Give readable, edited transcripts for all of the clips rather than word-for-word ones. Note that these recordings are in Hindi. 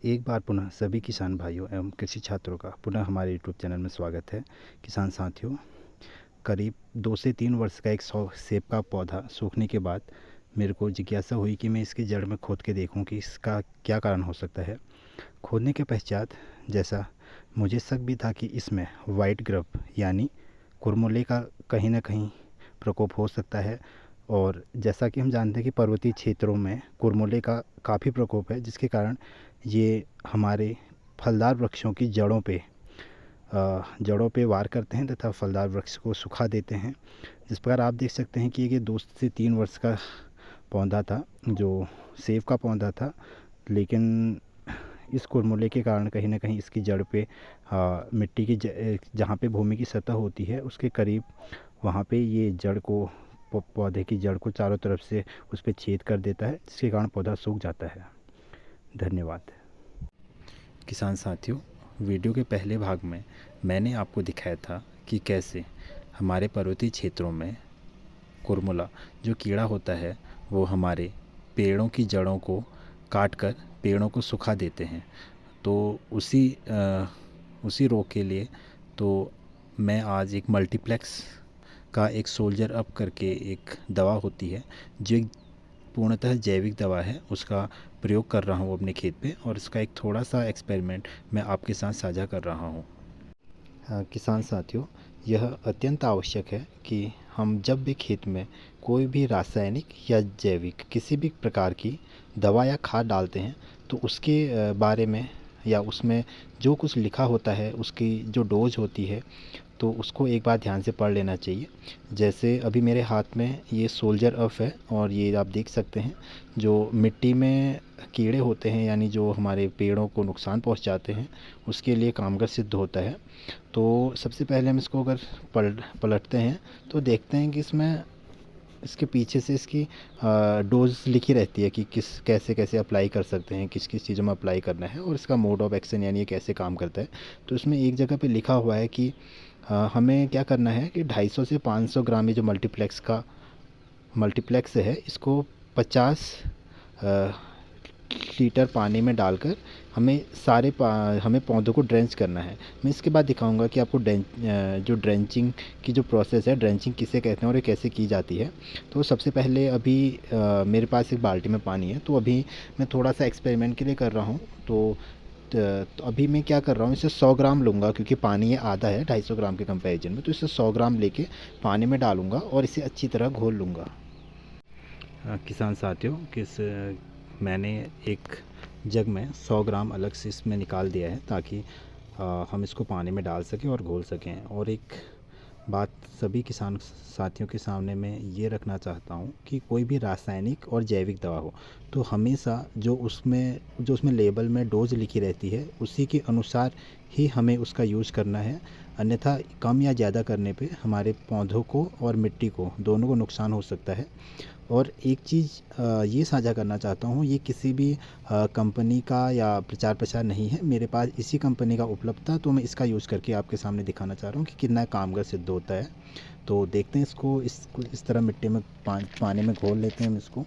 एक बार पुनः सभी किसान भाइयों एवं कृषि छात्रों का पुनः हमारे यूट्यूब चैनल में स्वागत है। किसान साथियों, करीब 2 से 3 वर्ष का एक सेब का पौधा सूखने के बाद मेरे को जिज्ञासा हुई कि मैं इसकी जड़ में खोद के देखूं कि इसका क्या कारण हो सकता है। खोदने के पश्चात जैसा मुझे शक भी था कि इसमें वाइट ग्रब यानी कुरमुले का कहीं ना कहीं प्रकोप हो सकता है। और जैसा कि हम जानते हैं कि पर्वतीय क्षेत्रों में कुरमुले का काफ़ी प्रकोप है, जिसके कारण ये हमारे फलदार वृक्षों की जड़ों पे वार करते हैं तथा फलदार वृक्ष को सुखा देते हैं। जिस प्रकार आप देख सकते हैं कि ये 2 से 3 वर्ष का पौधा था, जो सेब का पौधा था, लेकिन इस कुरमुले के कारण कहीं ना कहीं इसकी जड़ पे मिट्टी की जहाँ पे भूमि की सतह होती है उसके करीब वहाँ पे ये जड़ को पौधे की जड़ को चारों तरफ से उस पर छेद कर देता है, जिसके कारण पौधा सूख जाता है। धन्यवाद। किसान साथियों, वीडियो के पहले भाग में मैंने आपको दिखाया था कि कैसे हमारे पर्वतीय क्षेत्रों में कुरमुला जो कीड़ा होता है वो हमारे पेड़ों की जड़ों को काट कर पेड़ों को सुखा देते हैं। तो उसी रोग के लिए तो मैं आज एक मल्टीप्लेक्स का एक सोल्जर अप करके एक दवा होती है जो एक पूर्णतः जैविक दवा है, उसका प्रयोग कर रहा हूँ अपने खेत पे, और इसका एक थोड़ा सा एक्सपेरिमेंट मैं आपके साथ साझा कर रहा हूँ। किसान साथियों, यह अत्यंत आवश्यक है कि हम जब भी खेत में कोई भी रासायनिक या जैविक किसी भी प्रकार की दवा या खाद डालते हैं तो उसके बारे में या उसमें जो कुछ लिखा होता है, उसकी जो डोज होती है, तो उसको एक बार ध्यान से पढ़ लेना चाहिए। जैसे अभी मेरे हाथ में ये सोल्जर अप है और ये आप देख सकते हैं जो मिट्टी में कीड़े होते हैं यानी जो हमारे पेड़ों को नुकसान पहुंचाते हैं उसके लिए कामगार सिद्ध होता है। तो सबसे पहले हम इसको अगर पलटते हैं तो देखते हैं कि इसके पीछे से इसकी डोज लिखी रहती है कि कैसे कैसे अप्लाई कर सकते हैं, किस किस चीज़ों में अप्लाई करना है और इसका मोड ऑफ एक्शन यानी ये कैसे काम करता है। तो इसमें एक जगह पे लिखा हुआ है कि हमें क्या करना है कि 250 से 500 ग्राम ये जो मल्टीप्लेक्स है इसको 50 लीटर पानी में डालकर हमें पौधों को ड्रेंच करना है। मैं इसके बाद दिखाऊंगा कि आपको जो ड्रेंचिंग की जो प्रोसेस है, ड्रेंचिंग किसे कहते हैं और ये कैसे की जाती है। तो सबसे पहले अभी मेरे पास एक बाल्टी में पानी है, तो अभी मैं थोड़ा सा एक्सपेरिमेंट के लिए कर रहा हूँ। तो अभी मैं क्या कर रहा हूँ, इसे 100 ग्राम लूँगा क्योंकि पानी ये आधा है 250 ग्राम के कंपैरिजन में। तो इसे 100 ग्राम लेके पानी में डालूँगा और इसे अच्छी तरह घोल लूँगा। किसान साथियों, मैंने एक जग में 100 ग्राम अलग से इसमें निकाल दिया है ताकि हम इसको पानी में डाल सकें और घोल सकें। और एक बात सभी किसान साथियों के सामने मैं ये रखना चाहता हूँ कि कोई भी रासायनिक और जैविक दवा हो तो हमेशा जो उसमें लेबल में डोज लिखी रहती है उसी के अनुसार ही हमें उसका यूज़ करना है। अन्यथा कम या ज़्यादा करने पे हमारे पौधों को और मिट्टी को दोनों को नुकसान हो सकता है। और एक चीज़ ये साझा करना चाहता हूँ, ये किसी भी कंपनी का या प्रचार प्रसार नहीं है, मेरे पास इसी कंपनी का उपलब्ध था तो मैं इसका यूज़ करके आपके सामने दिखाना चाह रहा हूँ कि कितना कामगार सिद्ध होता है। तो देखते हैं इसको इस तरह मिट्टी में पानी में घोल लेते हैं हम इसको।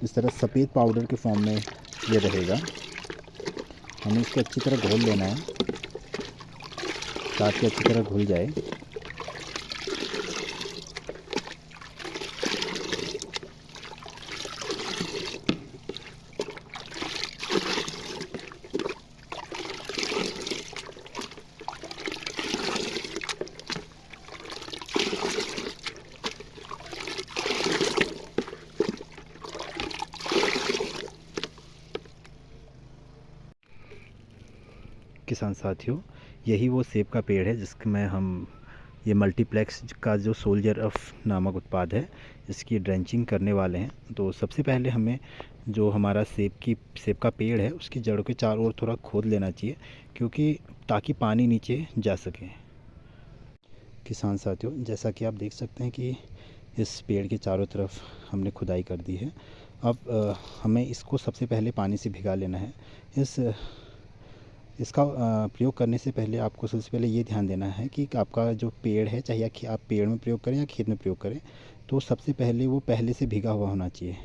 इस तरह सफ़ेद पाउडर के फॉर्म में ये रहेगा। हमें इसको अच्छी तरह घोल लेना है ताकि अच्छी तरह घुल जाए। किसान साथियों, यही वो सेब का पेड़ है जिसमें हम ये मल्टीप्लेक्स का जो सोल्जर अफ नामक उत्पाद है इसकी ड्रेंचिंग करने वाले हैं। तो सबसे पहले हमें जो हमारा सेब का पेड़ है उसकी जड़ों के चारों ओर थोड़ा खोद लेना चाहिए क्योंकि ताकि पानी नीचे जा सके। किसान साथियों, जैसा कि आप देख सकते हैं कि इस पेड़ के चारों तरफ हमने खुदाई कर दी है। अब हमें इसको सबसे पहले पानी से भिगा लेना है। इसका प्रयोग करने से पहले आपको सबसे पहले ये ध्यान देना है कि आपका जो पेड़ है, चाहे आप पेड़ में प्रयोग करें या खेत में प्रयोग करें, तो सबसे पहले वो पहले से भीगा हुआ होना चाहिए।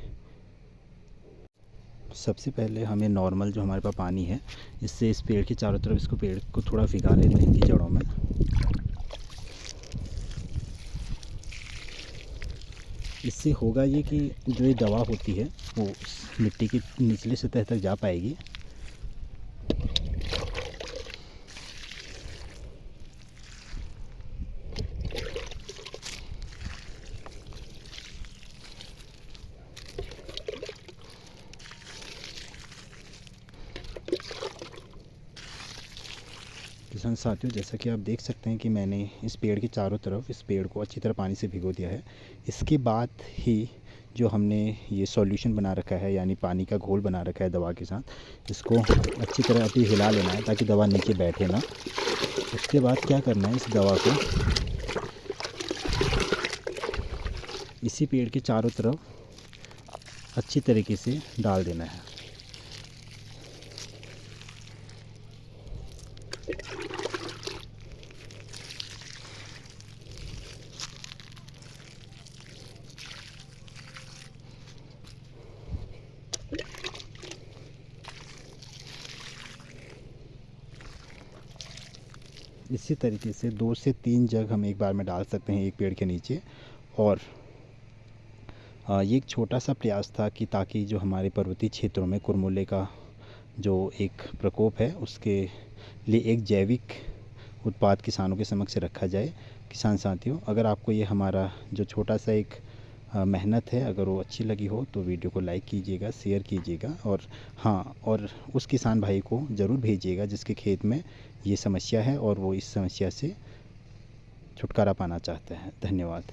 सबसे पहले हमें नॉर्मल जो हमारे पास पानी है, इससे इस पेड़ के चारों तरफ इसको पेड़ को थोड़ा भिगा लेते हैं इनकी जड़ों में। इससे होगा ये कि जो ये दवा होती है वो मिट्टी की निचली सतह तक जा पाएगी। किसान साथियों, जैसा कि आप देख सकते हैं कि मैंने इस पेड़ के चारों तरफ इस पेड़ को अच्छी तरह पानी से भिगो दिया है। इसके बाद ही जो हमने ये सॉल्यूशन बना रखा है, यानी पानी का घोल बना रखा है दवा के साथ, इसको अच्छी तरह अभी हिला लेना है ताकि दवा नीचे बैठे ना। उसके बाद क्या करना है, इस दवा को इसी पेड़ के चारों तरफ अच्छी तरीके से डाल देना है। इसी तरीके से 2 से 3 जग हम एक बार में डाल सकते हैं एक पेड़ के नीचे। और ये एक छोटा सा प्रयास था कि ताकि जो हमारे पर्वतीय क्षेत्रों में कुरमुले का जो एक प्रकोप है उसके लिए एक जैविक उत्पाद किसानों के समक्ष रखा जाए। किसान साथियों, अगर आपको ये हमारा जो छोटा सा एक मेहनत है अगर वो अच्छी लगी हो तो वीडियो को लाइक कीजिएगा, शेयर कीजिएगा, और हाँ, और उस किसान भाई को ज़रूर भेजिएगा जिसके खेत में ये समस्या है और वो इस समस्या से छुटकारा पाना चाहते हैं। धन्यवाद।